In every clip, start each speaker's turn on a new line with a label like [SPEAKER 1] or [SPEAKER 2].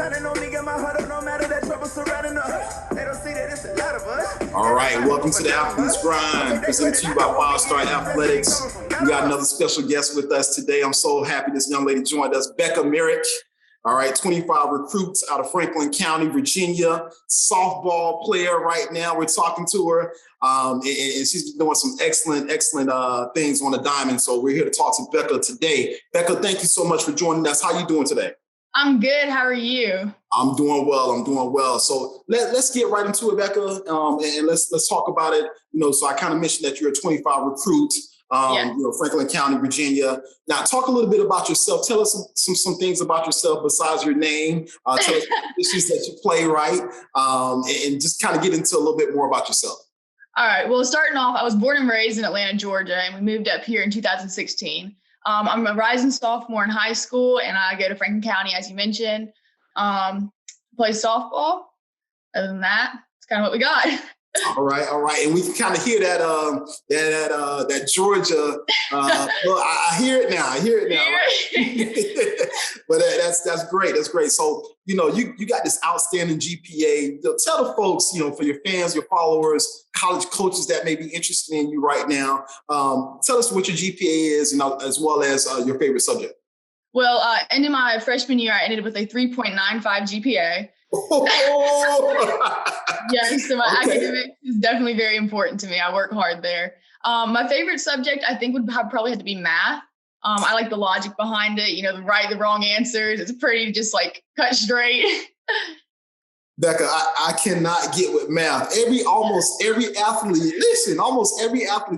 [SPEAKER 1] All right, welcome to the Athletes Grind, presented to you by 5-Star Athletics. We got another special guest with us today. I'm so happy this young lady joined us, Becca Merrick. All right, 25 recruits out of Franklin County, Virginia, softball player right now. We're talking to her, and she's doing some excellent things on the diamond. So we're here to talk to Becca today. Becca, thank you so much for joining us. How are you doing today?
[SPEAKER 2] I'm good. How are you?
[SPEAKER 1] I'm doing well. So let's get right into it, Becca, and let's talk about it. So I kind of mentioned that you're a 25 recruit. Franklin County, Virginia. Now, talk a little bit about yourself. Tell us some things about yourself besides your name. Tell us the positions that you play, right? And just kind of get into a little bit more about yourself.
[SPEAKER 2] All right. Well, starting off, I was born and raised in Atlanta, Georgia, and we moved up here in 2016. I'm a rising sophomore in high school, and I go to Franklin County, as you mentioned. Play softball. Other than that, it's kind of what we got.
[SPEAKER 1] All right, and we can kind of hear that Georgia. Well, I hear it now. Right? But that's great. That's great. So you got this outstanding GPA. Tell the folks, for your fans, your followers, college coaches that may be interested in you right now. Tell us what your GPA is, as well as your favorite subject.
[SPEAKER 2] Well, ending my freshman year, I ended with a 3.95 GPA. Yes, so my academics is definitely very important to me. I work hard there. My favorite subject, I think, would probably have to be math. I like the logic behind it, the right, the wrong answers. It's pretty just like cut straight.
[SPEAKER 1] Becca, I cannot get with math. Almost every athlete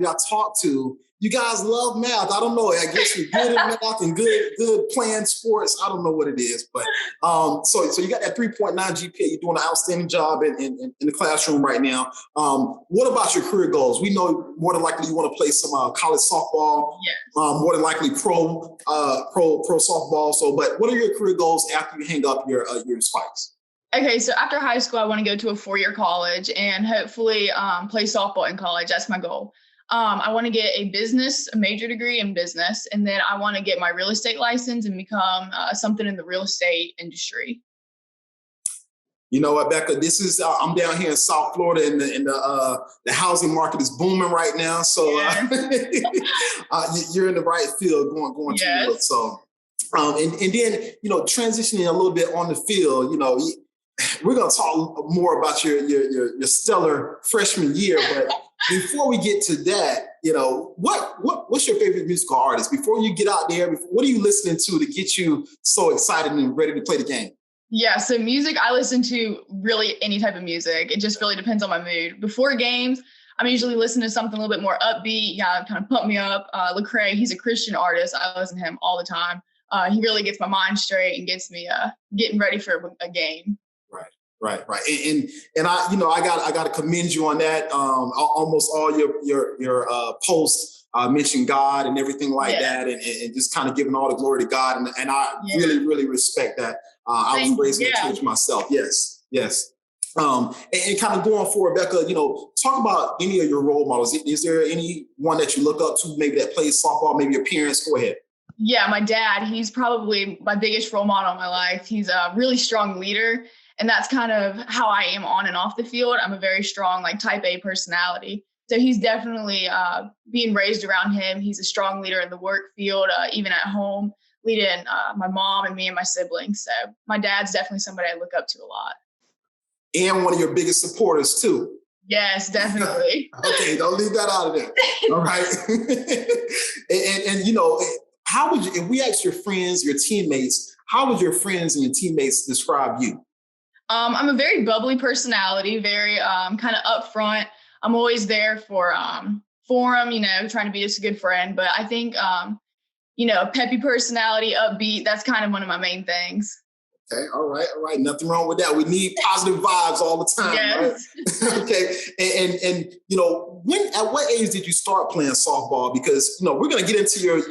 [SPEAKER 1] I talk to, you guys love math. I don't know. I guess you're good at math and good playing sports. I don't know what it is, but so you got that 3.9 GPA. You're doing an outstanding job in the classroom right now. What about your career goals? We know more than likely you want to play some college softball.
[SPEAKER 2] Yes.
[SPEAKER 1] More than likely pro softball. So, but what are your career goals after you hang up your spikes?
[SPEAKER 2] Okay, so after high school, I want to go to a 4-year college and hopefully play softball in college. That's my goal. I want to get a major degree in business, and then I want to get my real estate license and become something in the real estate industry.
[SPEAKER 1] You know what, Becca? This is I'm down here in South Florida, and the housing market is booming right now. So you're in the right field, going
[SPEAKER 2] yes.
[SPEAKER 1] to it. So, and then transitioning a little bit on the field, we're going to talk more about your stellar freshman year, but before we get to that, what's your favorite musical artist? Before you get out there, what are you listening to get you so excited and ready to play the game?
[SPEAKER 2] Yeah, so music, I listen to really any type of music. It just really depends on my mood. Before games, I'm usually listening to something a little bit more upbeat, kind of pump me up. Lecrae, he's a Christian artist. I listen to him all the time. He really gets my mind straight and gets me getting ready for a game.
[SPEAKER 1] Right. And I got to commend you on that. Almost all your posts mention God and everything like that, and just kind of giving all the glory to God. And I really respect that. I was raised in the church myself. Yes. And kind of going forward, Becca, talk about any of your role models. Is there anyone that you look up to, maybe that plays softball, maybe your parents? Go ahead.
[SPEAKER 2] Yeah, my dad, he's probably my biggest role model in my life. He's a really strong leader. And that's kind of how I am on and off the field. I'm a very strong, type A personality. So he's definitely being raised around him. He's a strong leader in the work field, even at home, leading my mom and me and my siblings. So my dad's definitely somebody I look up to a lot. And
[SPEAKER 1] one of your biggest supporters too.
[SPEAKER 2] Yes, definitely.
[SPEAKER 1] Okay, don't leave that out of there. All right. and how would you, if we asked your friends, your teammates, how would your friends and your teammates describe you?
[SPEAKER 2] I'm a very bubbly personality, very kind of upfront. I'm always there for them, trying to be just a good friend. But I think, peppy personality, upbeat, that's kind of one of my main things.
[SPEAKER 1] Okay, all right. Nothing wrong with that. We need positive vibes all the time, yes. Right? Okay, and at what age did you start playing softball? Because we're going to get into your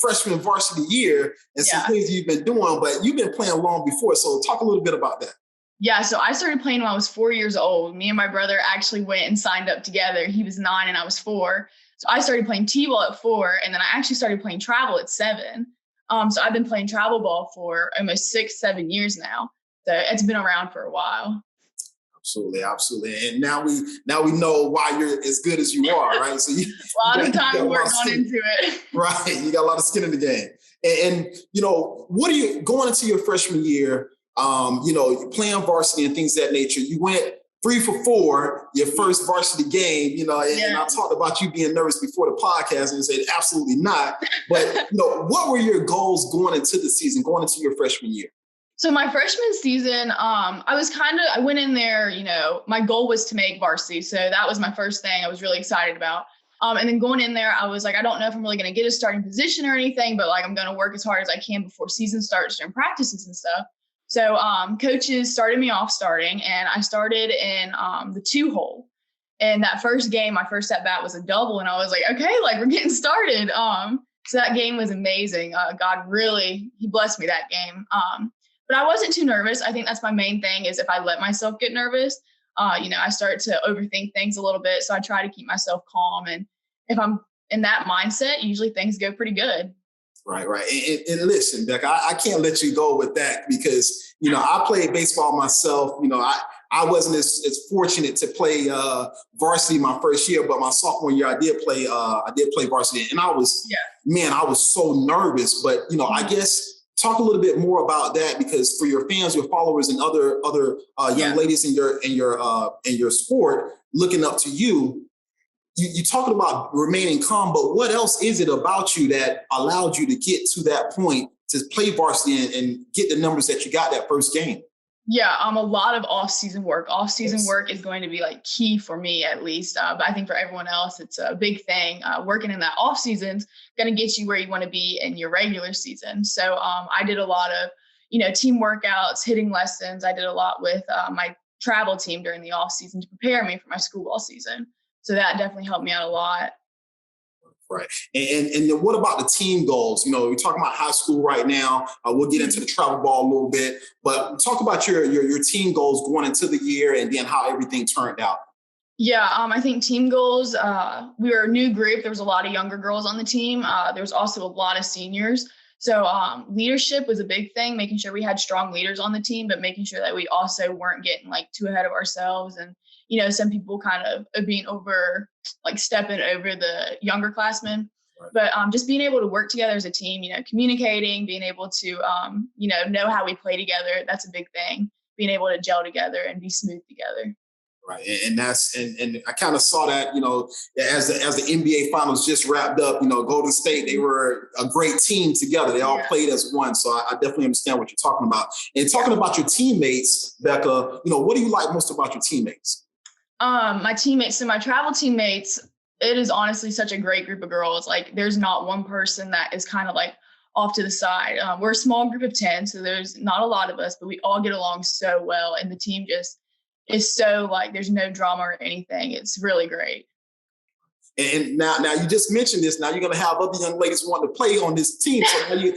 [SPEAKER 1] freshman varsity year and some things you've been doing, but you've been playing long before. So talk a little bit about that.
[SPEAKER 2] Yeah, so I started playing when I was 4 years old. Me and my brother actually went and signed up together. He was 9 and I was 4. So I started playing T-ball at 4, and then I actually started playing travel at 7. So I've been playing travel ball for almost 6-7 years now. So it's been around for a while.
[SPEAKER 1] Absolutely, absolutely. And now we know why you're as good as you are, right? So
[SPEAKER 2] a lot of time work gone into it.
[SPEAKER 1] Right. You got a lot of skin in the game. And what are you going into your freshman year? You're playing varsity and things of that nature. You went 3 for 4, your first varsity game, and I talked about you being nervous before the podcast and you said absolutely not. But, what were your goals going into the season, going into your freshman year?
[SPEAKER 2] So my freshman season, I went in there, my goal was to make varsity. So that was my first thing I was really excited about. And then going in there, I was like, I don't know if I'm really going to get a starting position or anything, but I'm going to work as hard as I can before season starts during practices and stuff. So coaches started me off starting, and I started in the 2-hole. And that first game, my first at bat was a double, and I was like, okay, we're getting started. So that game was amazing. God really, he blessed me that game. But I wasn't too nervous. I think that's my main thing is if I let myself get nervous, I start to overthink things a little bit. So I try to keep myself calm. And if I'm in that mindset, usually things go pretty good.
[SPEAKER 1] Right. And listen, Becca, I can't let you go with that because, I played baseball myself. I wasn't as fortunate to play varsity my first year, but my sophomore year I did play varsity, and I was so nervous. But I guess talk a little bit more about that, because for your fans, your followers, and other young ladies in your sport looking up to you. You talking about remaining calm, but what else is it about you that allowed you to get to that point to play varsity and get the numbers that you got that first game?
[SPEAKER 2] Yeah, a lot of off-season work. Off-season work is going to be key for me at least, but I think for everyone else, it's a big thing. Working in that off-season's going to get you where you want to be in your regular season. So I did a lot of, team workouts, hitting lessons. I did a lot with my travel team during the off-season to prepare me for my school ball season. So that definitely helped me out a lot.
[SPEAKER 1] Right. And what about the team goals? We're talking about high school right now. We'll get into the travel ball a little bit, but talk about your team goals going into the year and then how everything turned out.
[SPEAKER 2] Yeah, I think team goals, we were a new group. There was a lot of younger girls on the team. There was also a lot of seniors. So leadership was a big thing, making sure we had strong leaders on the team, but making sure that we also weren't getting too ahead of ourselves. And, some people kind of being stepping over the younger classmen. Right. But just being able to work together as a team, communicating, being able to, know how we play together. That's a big thing. Being able to gel together and be smooth together.
[SPEAKER 1] Right. And that's and I kind of saw that, as the NBA finals just wrapped up, Golden State, they were a great team together. They all played as one. So I definitely understand what you're talking about. And talking about your teammates, Becca, what do you like most about your teammates?
[SPEAKER 2] My teammates, so my travel teammates, it is honestly such a great group of girls. There's not one person that is kind of off to the side. We're a small group of 10, so there's not a lot of us, but we all get along so well. And the team just is so there's no drama or anything. It's really great.
[SPEAKER 1] And now you just mentioned this. Now you're going to have other young ladies wanting to play on this team. So now you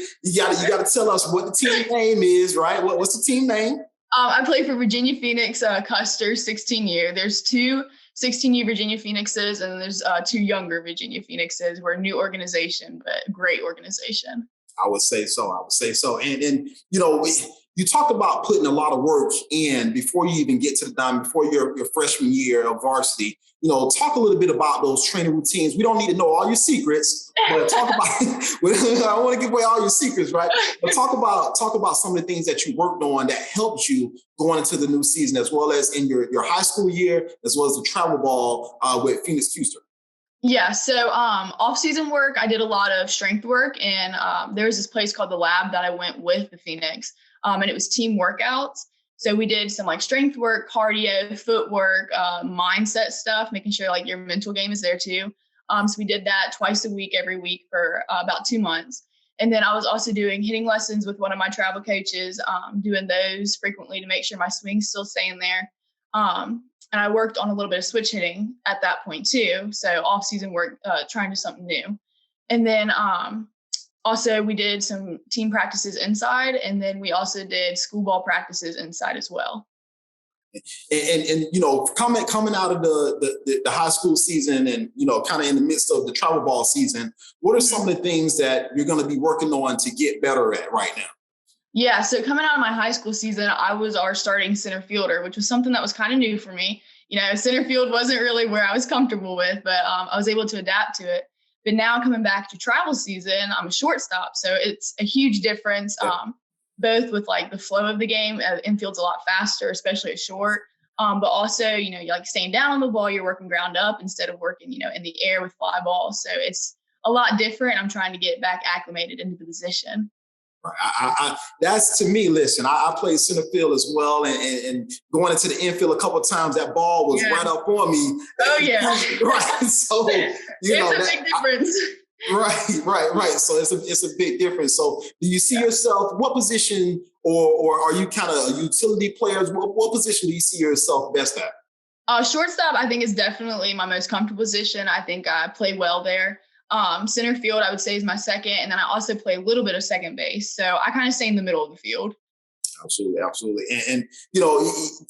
[SPEAKER 1] got to tell us what the team name is, right? What's the team name?
[SPEAKER 2] I play for Virginia Phoenix Custer 16U. There's 2 16U Virginia Phoenixes, and there's 2 younger Virginia Phoenixes. We're a new organization, but a great organization.
[SPEAKER 1] I would say so. And you talked about putting a lot of work in before you even get to the diamond, before your freshman year of varsity. Talk a little bit about those training routines. We don't need to know all your secrets, but talk about. I don't want to give away all your secrets, right? But talk about some of the things that you worked on that helped you going into the new season, as well as in your high school year, as well as the travel ball with Phoenix Custer.
[SPEAKER 2] Yeah, so off-season work, I did a lot of strength work, and there was this place called The Lab that I went with the Phoenix, and it was team workouts. So we did some strength work, cardio, footwork, mindset stuff, making sure your mental game is there too. So we did that twice a week, every week for about 2 months. And then I was also doing hitting lessons with one of my travel coaches, doing those frequently to make sure my swing's still staying there. And I worked on a little bit of switch hitting at that point too. So off-season work, trying to do something new. And then also we did some team practices inside, and then we also did school ball practices inside as well.
[SPEAKER 1] And coming out of the high school season and, kind of in the midst of the travel ball season, what are some of the things that you're going to be working on to get better at right now?
[SPEAKER 2] Yeah, so coming out of my high school season, I was our starting center fielder, which was something that was kind of new for me. Center field wasn't really where I was comfortable with, but I was able to adapt to it. But now coming back to travel season, I'm a shortstop, so it's a huge difference,
[SPEAKER 1] Yeah.
[SPEAKER 2] both with like the flow of the game. Infield's a lot faster, especially at short. But also, you're like staying down on the ball, you're working ground up instead of working, in the air with fly balls. So it's a lot different. I'm trying to get back acclimated into the position.
[SPEAKER 1] That's to me. Listen, I played center field as well, and going into the infield a couple of times, that ball was right up on me.
[SPEAKER 2] Oh yeah,
[SPEAKER 1] right. So
[SPEAKER 2] it's a big difference.
[SPEAKER 1] Right. So it's a big difference. So do you see yourself? What position, or are you kind of a utility player? What position do you see yourself best at?
[SPEAKER 2] Shortstop, I think, is definitely my most comfortable position. I think I play well there. Center field, I would say, is my second. And then I also play a little bit of second base. So I kind of stay in the middle of the field.
[SPEAKER 1] Absolutely. And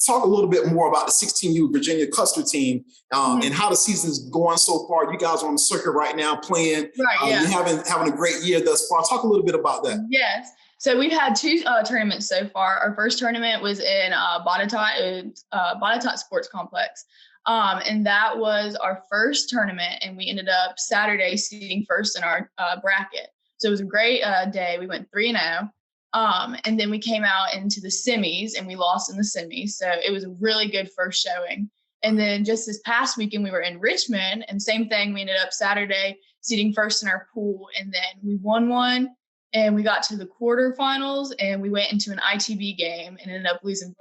[SPEAKER 1] talk a little bit more about the 16U Virginia Custer team and how the season's going so far. You guys are on the circuit right now playing.
[SPEAKER 2] Right, yeah.
[SPEAKER 1] You're having a great year thus far. Talk a little bit about that.
[SPEAKER 2] Yes. So we've had two tournaments so far. Our first tournament was in Botetourt Sports Complex. And that was our first tournament, and we ended up Saturday seeding first in our bracket. So it was a great day. We went 3-0. And then we came out into the semis, and we lost in the semis. So it was a really good first showing. And then just this past weekend, we were in Richmond, and same thing. We ended up Saturday seeding first in our pool, and then we won one, and we got to the quarterfinals, and we went into an ITB game and ended up losing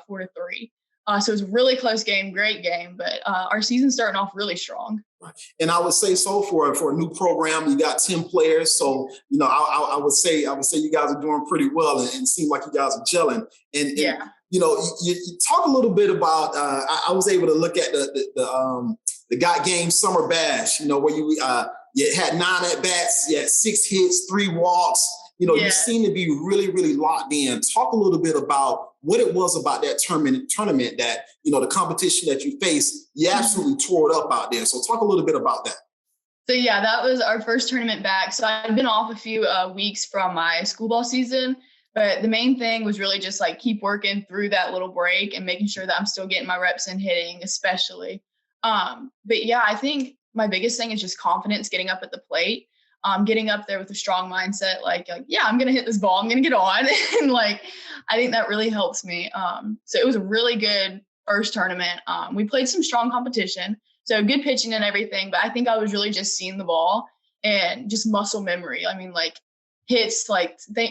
[SPEAKER 2] 4-3. So it was a really close game, great game, but our season's starting off really strong.
[SPEAKER 1] And I would say so for a new program, you got 10 players. So, I would say you guys are doing pretty well, and seem like you guys are gelling. And you talk a little bit about, I was able to look at the Got Game Summer Bash, where you had 9 at-bats, you had 6 hits, 3 walks. You seem to be really, really locked in. Talk a little bit about what it was about that tournament that, the competition that you faced, you absolutely tore it up out there. So talk a little bit about that.
[SPEAKER 2] So yeah, that was our first tournament back. So I've been off a few weeks from my school ball season, but the main thing was really just like keep working through that little break and making sure that I'm still getting my reps in hitting, especially. But yeah, I think my biggest thing is just confidence getting up at the plate. Getting up there with a strong mindset, like yeah, I'm going to hit this ball, I'm going to get on. And I think that really helps me. So it was a really good first tournament. We played some strong competition, so good pitching and everything, but I think I was really just seeing the ball and just muscle memory. I mean, hits,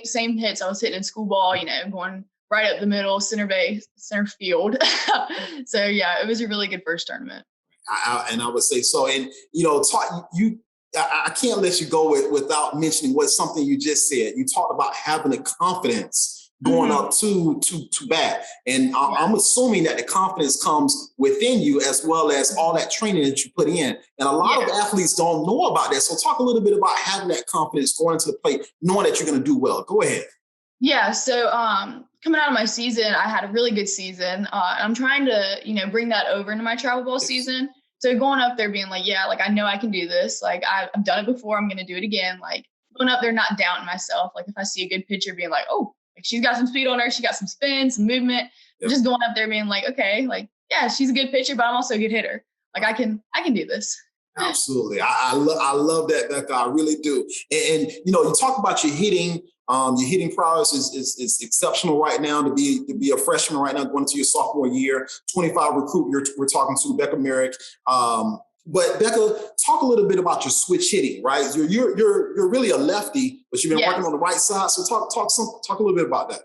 [SPEAKER 2] same hits I was hitting in school ball, going right up the middle, center field. So yeah, it was a really good first tournament.
[SPEAKER 1] And I would say so. And, I can't let you go without mentioning something you just said. You talked about having the confidence going up to bat. And I'm assuming that the confidence comes within you as well as all that training that you put in. And a lot of athletes don't know about that. So talk a little bit about having that confidence going to the plate, knowing that you're going to do well. Go ahead.
[SPEAKER 2] Yeah. So coming out of my season, I had a really good season. I'm trying to, bring that over into my travel ball season. So going up there being I know I can do this. I've done it before. I'm going to do it again. Going up there, not doubting myself. If I see a good pitcher being she's got some speed on her. She got some spin, some movement. Yep. Just going up there being okay, yeah, she's a good pitcher, but I'm also a good hitter. I can do this.
[SPEAKER 1] Absolutely. I love that, Becca. I really do. And you talk about your hitting. Your hitting prowess is exceptional right now to be a freshman right now going into your sophomore year. 25 recruit we're talking to, Becca Merrick. But Becca, talk a little bit about your switch hitting, right? You're really a lefty, but you've been working on the right side. So talk a little bit about that.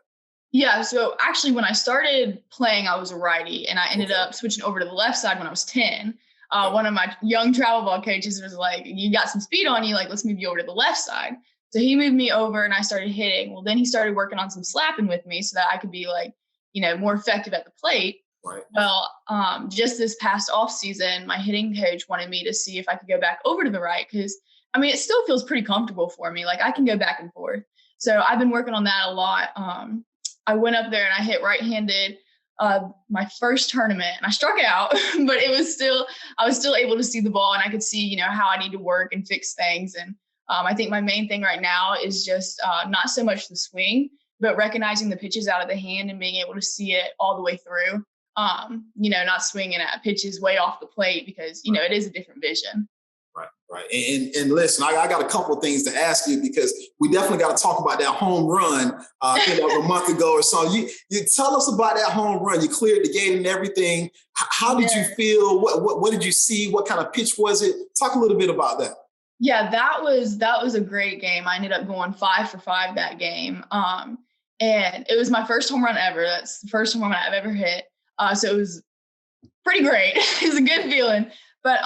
[SPEAKER 2] Yeah. So actually, when I started playing, I was a righty, and I ended up switching over to the left side when I was 10. One of my young travel ball coaches was you got some speed on you, let's move you over to the left side. So he moved me over and I started hitting. Well, then he started working on some slapping with me so that I could be more effective at the plate.
[SPEAKER 1] Right.
[SPEAKER 2] Well, just this past off season, my hitting coach wanted me to see if I could go back over to the right because, it still feels pretty comfortable for me. I can go back and forth. So I've been working on that a lot. I went up there and I hit right-handed my first tournament, and I struck out, but I was still able to see the ball, and I could see, how I need to work and fix things. And I think my main thing right now is just not so much the swing, but recognizing the pitches out of the hand and being able to see it all the way through. Not swinging at pitches way off the plate because, it is a different vision.
[SPEAKER 1] Right. And listen, I got a couple of things to ask you because we definitely got to talk about that home run, a month ago or so. You tell us about that home run. You cleared the gate and everything. How did you feel? What did you see? What kind of pitch was it? Talk a little bit about that.
[SPEAKER 2] Yeah, that was a great game. I ended up going 5 for 5 that game. And it was my first home run ever. That's the first home run I've ever hit. So it was pretty great. It was a good feeling. But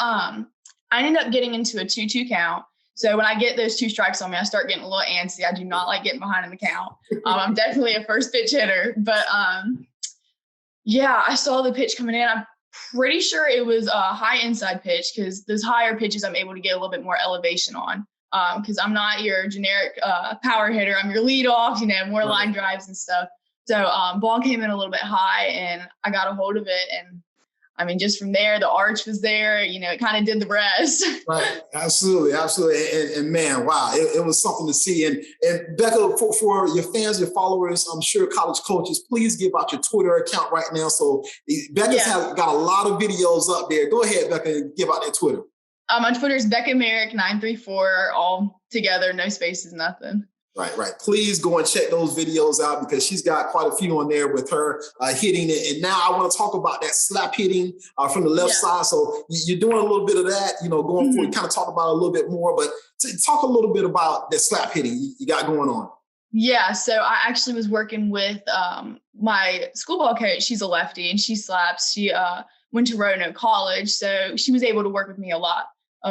[SPEAKER 2] I ended up getting into a 2-2 count. So when I get those 2 strikes on me, I start getting a little antsy. I do not like getting behind in the count. I'm definitely a first pitch hitter. But I saw the pitch coming in. I'm pretty sure it was a high inside pitch because those higher pitches I'm able to get a little bit more elevation on. Because I'm not your generic power hitter. I'm your leadoff, more line drives and stuff. So ball came in a little bit high and I got a hold of it. And I mean, just from there, the arch was there, it kind of did the rest.
[SPEAKER 1] Right. Absolutely. And man, wow, it was something to see. And Becca, for your fans, your followers, I'm sure college coaches, please give out your Twitter account right now. So Becca's got a lot of videos up there. Go ahead, Becca, and give out that Twitter.
[SPEAKER 2] My Twitter is Becca Merrick 934, all together, no spaces, nothing.
[SPEAKER 1] Right. Please go and check those videos out because she's got quite a few on there with her hitting it. And now I want to talk about that slap hitting from the left side. So you're doing a little bit of that, going forward, kind of talk about it a little bit more, but talk a little bit about the slap hitting you got going on.
[SPEAKER 2] Yeah. So I actually was working with my school ball coach. She's a lefty and she slaps. She went to Roanoke College. So she was able to work with me a lot.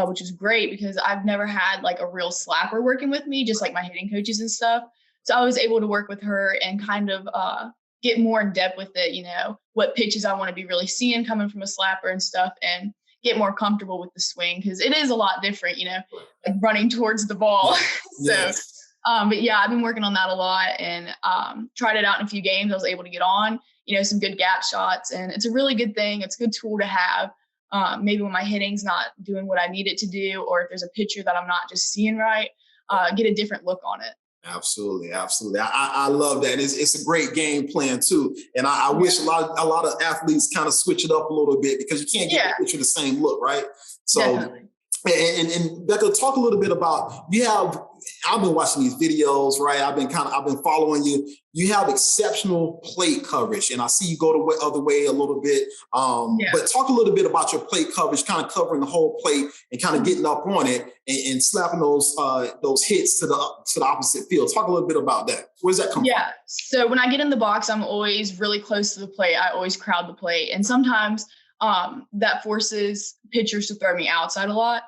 [SPEAKER 2] Which is great because I've never had like a real slapper working with me, just like my hitting coaches and stuff. So I was able to work with her and kind of get more in depth with it, what pitches I want to be really seeing coming from a slapper and stuff and get more comfortable with the swing because it is a lot different, like running towards the ball. But yeah, I've been working on that a lot and tried it out in a few games. I was able to get on, some good gap shots and it's a really good thing. It's a good tool to have. Maybe when my hitting's not doing what I need it to do, or if there's a pitcher that I'm not just seeing right, get a different look on it.
[SPEAKER 1] Absolutely. I love that. It's a great game plan too. And I wish a lot of athletes kind of switch it up a little bit because you can't get the pitcher the same look, right? So, definitely. And Becca, talk a little bit about I've been watching these videos, right? I've been following you. You have exceptional plate coverage, and I see you go the other way a little bit. But talk a little bit about your plate coverage, kind of covering the whole plate and kind of getting up on it and slapping those hits to the opposite field. Talk a little bit about that. Where's that come from?
[SPEAKER 2] Yeah. So when I get in the box, I'm always really close to the plate. I always crowd the plate, and sometimes that forces pitchers to throw me outside a lot.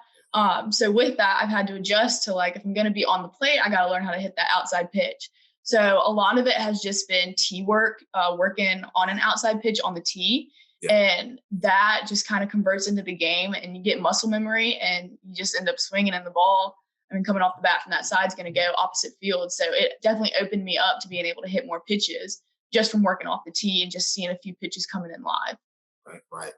[SPEAKER 2] So with that, I've had to adjust to like, if I'm going to be on the plate, I got to learn how to hit that outside pitch. So a lot of it has just been tee work, working on an outside pitch on the tee. Yeah. And that just kind of converts into the game and you get muscle memory and you just end up swinging in the ball. I mean, coming off the bat from that side is going to go opposite field. So it definitely opened me up to being able to hit more pitches just from working off the tee and just seeing a few pitches coming in live.
[SPEAKER 1] Right.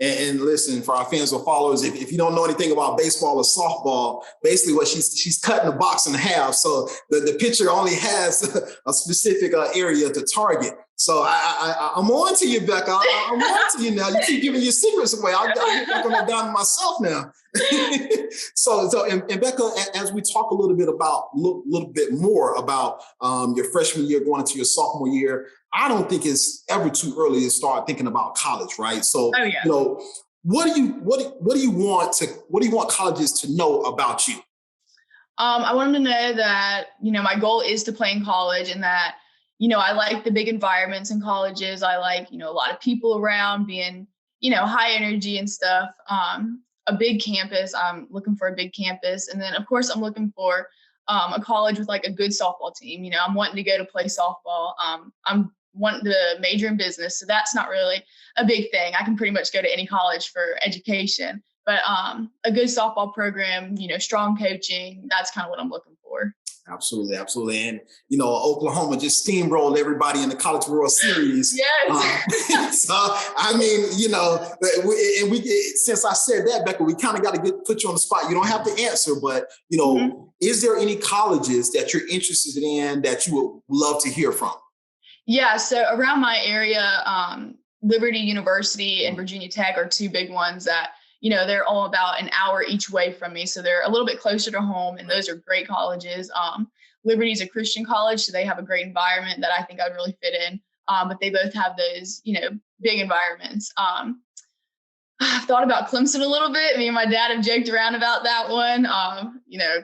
[SPEAKER 1] And listen, for our fans or followers, if you don't know anything about baseball or softball, basically what she's cutting the box in half. So the pitcher only has a specific area to target. So I'm on to you, Becca. I'm on to you now. You keep giving your secrets away. I'm going to down myself now. And Becca, as we talk a little bit more about your freshman year going into your sophomore year, I don't think it's ever too early to start thinking about college, right? So, what do you want colleges to know about you?
[SPEAKER 2] I want them to know that, my goal is to play in college and that, I like the big environments in colleges. I like, a lot of people around being, high energy and stuff. A big campus. I'm looking for a big campus. And then, of course, I'm looking for a college with like a good softball team. I'm wanting to go to play softball. I'm wanting to major in business. So that's not really a big thing. I can pretty much go to any college for education. But a good softball program, strong coaching, that's kind of what I'm looking for.
[SPEAKER 1] Absolutely, absolutely. And, Oklahoma just steamrolled everybody in the College World Series.
[SPEAKER 2] Yes.
[SPEAKER 1] So, I mean, since I said that, Becca, we kind of got to put you on the spot. You don't have to answer, but, is there any colleges that you're interested in that you would love to hear from?
[SPEAKER 2] Yeah, so around my area, Liberty University and Virginia Tech are two big ones that, they're all about an hour each way from me. So they're a little bit closer to home, and those are great colleges. Liberty is a Christian college, so they have a great environment that I think I'd really fit in. But they both have those, big environments. I've thought about Clemson a little bit. Me and my dad have joked around about that one.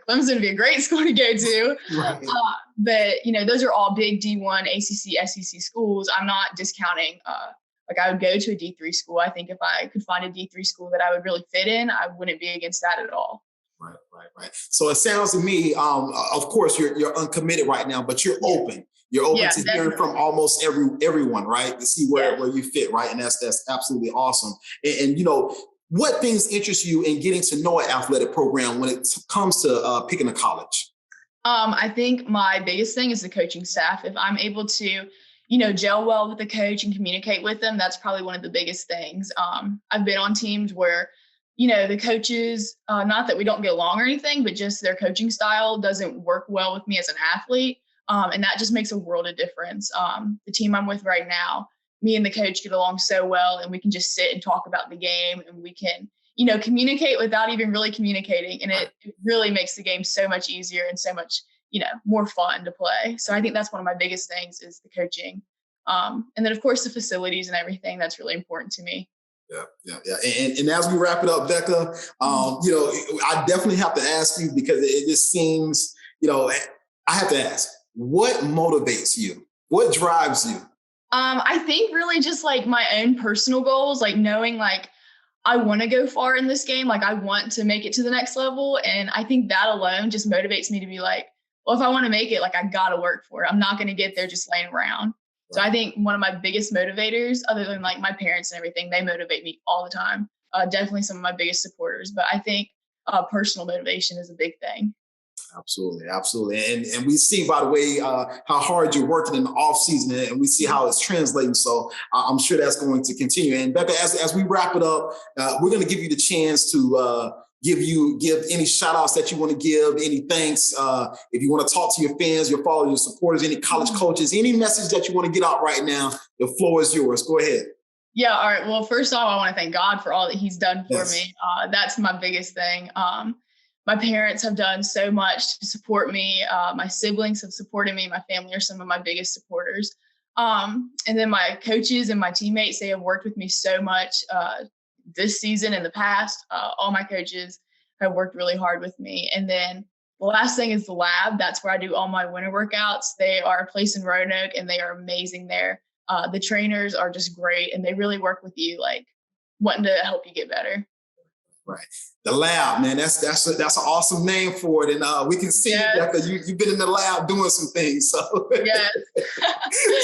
[SPEAKER 2] Clemson would be a great school to go to.
[SPEAKER 1] Right.
[SPEAKER 2] But, those are all big D1, ACC, SEC schools. I'm not discounting I would go to a D3 school. I think if I could find a D3 school that I would really fit in, I wouldn't be against that at all.
[SPEAKER 1] Right. So it sounds to me, of course, you're uncommitted right now, but you're open. You're open to hearing from almost everyone, right? To see where you fit, right? And that's absolutely awesome. And what things interest you in getting to know an athletic program when it comes to picking a college?
[SPEAKER 2] I think my biggest thing is the coaching staff. If I'm able to gel well with the coach and communicate with them, that's probably one of the biggest things. I've been on teams where, the coaches, not that we don't get along or anything, but just their coaching style doesn't work well with me as an athlete. And that just makes a world of difference. The team I'm with right now, me and the coach get along so well, and we can just sit and talk about the game, and we can, communicate without even really communicating. And it really makes the game so much easier and so much more fun to play. So I think that's one of my biggest things is the coaching. And then of course the facilities and everything, that's really important to me.
[SPEAKER 1] Yeah. And as we wrap it up, Becca, I definitely have to ask you, because it just seems, I have to ask, what motivates you? What drives you?
[SPEAKER 2] I think really just like my own personal goals, like knowing like I want to go far in this game. Like I want to make it to the next level. And I think that alone just motivates me to be like, well, if I want to make it, like I got to work for it. I'm not going to get there just laying around. So I think one of my biggest motivators, other than like my parents and everything, they motivate me all the time. Definitely some of my biggest supporters. But I think personal motivation is a big thing.
[SPEAKER 1] Absolutely. And we see, by the way, how hard you're working in the off season, and we see how it's translating. So I'm sure that's going to continue. And Becca, as we wrap it up, we're going to give you the chance to give any shout outs that you want to give, any thanks. If you want to talk to your fans, your followers, your supporters, any college coaches, any message that you want to get out right now, the floor is yours. Go ahead.
[SPEAKER 2] Yeah. All right. Well, first off, I want to thank God for all that he's done for me. That's my biggest thing. My parents have done so much to support me. My siblings have supported me. My family are some of my biggest supporters. And then my coaches and my teammates, they have worked with me so much this season and the past. All my coaches have worked really hard with me. And then the last thing is the lab. That's where I do all my winter workouts. They are a place in Roanoke, and they are amazing there. The trainers are just great, and they really work with you, like wanting to help you get better.
[SPEAKER 1] Right. The lab, man, that's an awesome name for it. And we can see, Becca, you've been in the lab doing some things. So,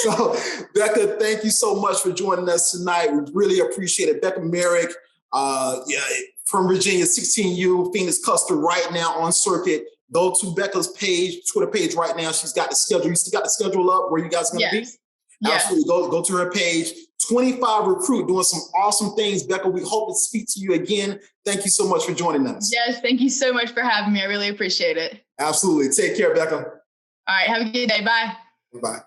[SPEAKER 1] so Becca, thank you so much for joining us tonight. We really appreciate it. Becca Merrick, from Virginia, 16U, Phoenix Custer, right now on circuit. Go to Becca's page, Twitter page right now. She's got the schedule. You still got the schedule up where you guys are going to be? Absolutely. Go to her page. 25 recruit doing some awesome things. Becca, we hope to speak to you again. Thank you so much for joining us.
[SPEAKER 2] Yes, thank you so much for having me. I really appreciate it.
[SPEAKER 1] Absolutely. Take care, Becca.
[SPEAKER 2] All right. Have a good day. Bye.
[SPEAKER 1] Bye.